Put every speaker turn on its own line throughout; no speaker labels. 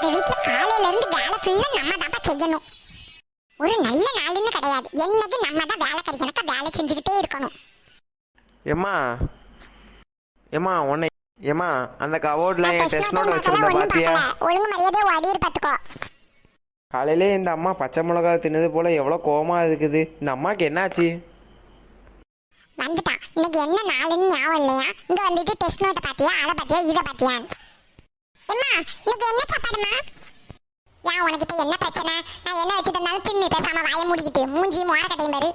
இந்த வீட்டுல காலையில இருந்து வேலை ஃபுல்லா நம்ம தான் செய்யணும். ஒரு நல்ல நாளுன்னு கிடையாது, என்னைக்கு நம்ம தான் வேலை கறிக்கணக்கா வேலை செஞ்சுக்கிட்டே இருக்கணும்.
ஏம்மா ஏம்மா உன்னை ஏம்மா அந்த கவோர்ட்ல என் டெஸ்ட் நோட் வச்சிருந்த பாத்தியா?
ஒழுங்கு மரியாதையா ஓடிரு பாத்துக்கோ.
காலையிலே இந்த அம்மா பச்சை மிளகா தின்னது போல எவ்வளவு கோவமா இருக்குது. இந்த அம்மாக்கு என்னாச்சு?
வந்துட்டான். இன்னைக்கு என்ன நாளுன்னு ஞாபகம் இல்லையா? இங்க வந்துட்டு டெஸ்ட் நோட்டை பாத்தியா, அதை பாத்தியா, இதை பாத்தியா? அம்மா இன்னைக்கு என்ன சாப்பாடுமா? ஏன் உனக்கு இப்ப என்ன பிரச்சனை? நான் என்ன வச்சுருந்தாலும் பின்னு பேசாம வாயை மூடிக்கிட்டு மூஞ்சி மோர கட்டையும் பாரு.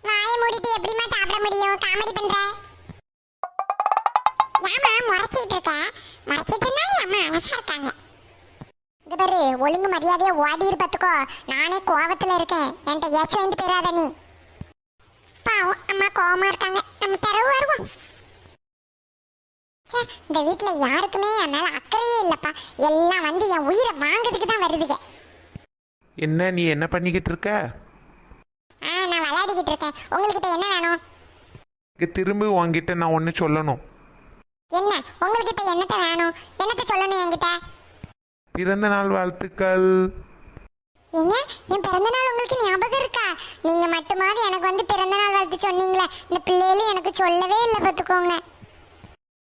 வாயை மூடிட்டு எப்படிமா சாப்பிட முடியும்? காமெடி பண்ற. ஏமா முறைச்சிட்டு இருக்க? முறைச்சிட்டு இருந்தாலும் அம்மா அழகா இருக்காங்க. இது பாரு, ஒழுங்கு மரியாதையா ஓடிரு பாத்துக்கோ. நானே கோவத்துல இருக்கேன், என்கிட்ட ஏச்சு வாங்கிட்டு போயிடாத நீ. பாவம் அம்மா கோவமா இருக்காங்க, நம்ம பிறகு வருவோம். இந்த வீட்டுல யாருக்குமே என் மேல அக்கறையே இல்லப்பா. எல்லாம் வந்து என் உயிரை வாங்கிறதுக்கு தான் வருதுங்க.
என்ன நீ என்ன பண்ணிக்கிட்டு இருக்க?
நான் விளையாடிக்கிட்டு இருக்கேன். உங்களுக்கு இப்ப என்ன வேணும்?
திரும்ப உன்கிட்ட நான் ஒன்று சொல்லணும்.
என்ன உங்களுக்கு இப்ப என்னத்த வேணும்? என்னத்த சொல்லணும் என்கிட்ட?
பிறந்த நாள் வாழ்த்துக்கள்.
ஏங்க என் பிறந்த நாள் உங்களுக்கு ஞாபகம் இருக்கா? நீங்க மட்டுமாவது எனக்கு வந்து பிறந்த நாள் வாழ்த்து சொன்னீங்களே, இந்த பிள்ளைகளும் எனக்கு சொல்லவே இல்லை பார்த்துக்கோங்க.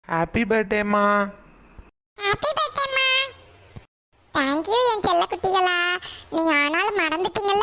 ஹாப்பி பர்த்டேம்மா.
ஹாப்பி பர்த்டேம்மா. தேங்க்யூ என் செல்ல குட்டிகளா. நீங்க ஆனாலும் மறந்துட்டீங்கல்ல